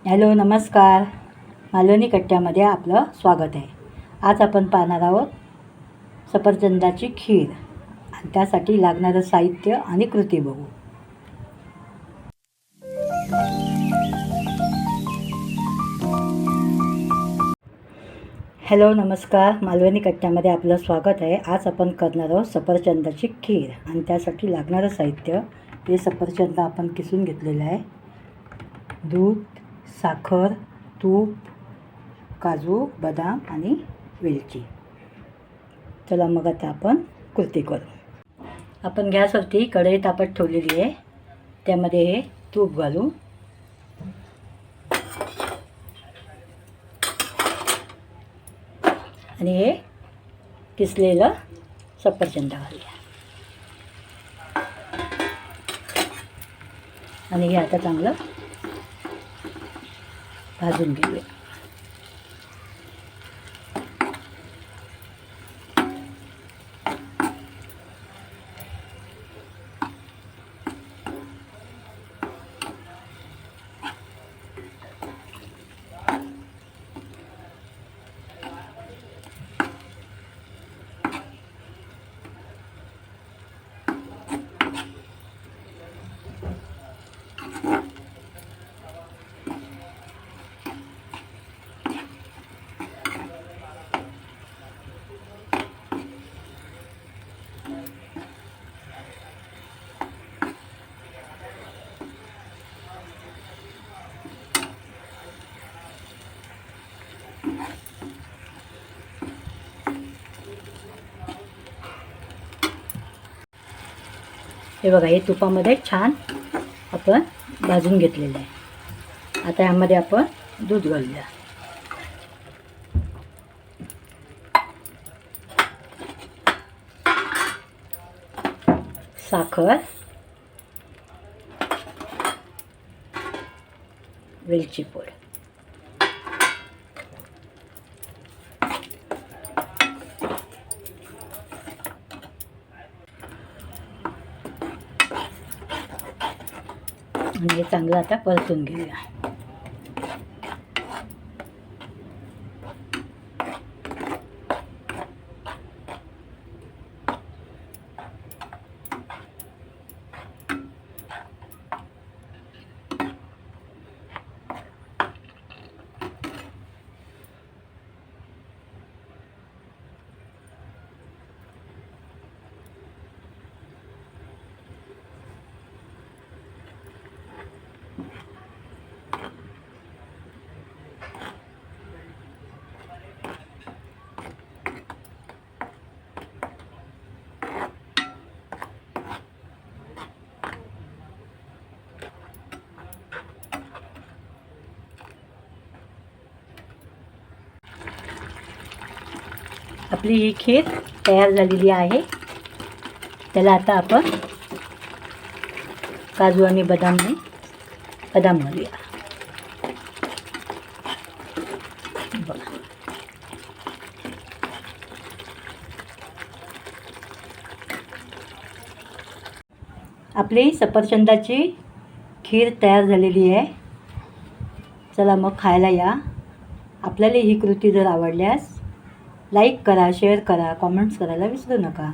Hello नमस्कार. मालवणी कट्ट्यामध्ये आपलं स्वागत आहे. आज आपण पाहणार आहोत सफरचंदाची खीर आणि त्यासाठी लागणारं साहित्य आणि कृती बघू. हॅलो नमस्कार. मालवणी कट्ट्यामध्ये आपलं स्वागत आहे. आज आपण करणार आहोत सफरचंदाची खीर आणि त्यासाठी लागणारं साहित्य हे सफरचंद आपण किसून घेतलेलं आहे, दूध, साखर, तूप, काजू, बदाम आणि वेलची. चला मग आता आपण कृती करू. आपण गॅसवरती कढई तापत ठेवलेली आहे, त्यामध्ये हे तूप घालू आणि हे किसलेलं सफरचंद घालूया आणि हे आता चांगलं भाजून घेऊया. हे बघा, हे तुपामध्ये छान आपण भाजून घेतलेलं आहे. आता यामध्ये आपण दूध घालूया, साखर, वेलची पूड, आणि हे चांगलं आता परतून घेऊया. आपली ही खीर तयार झालेली आहे. त्याला आता आपण काजू आणि बदाम घालूया. बघा, आपली सफरचंदाची खीर तयार झालेली आहे. चला मग खायला या. आपल्याला ही कृती जर आवडल्यास लाईक करा, शेअर करा, कॉमेंट्स करायला विसरू नका.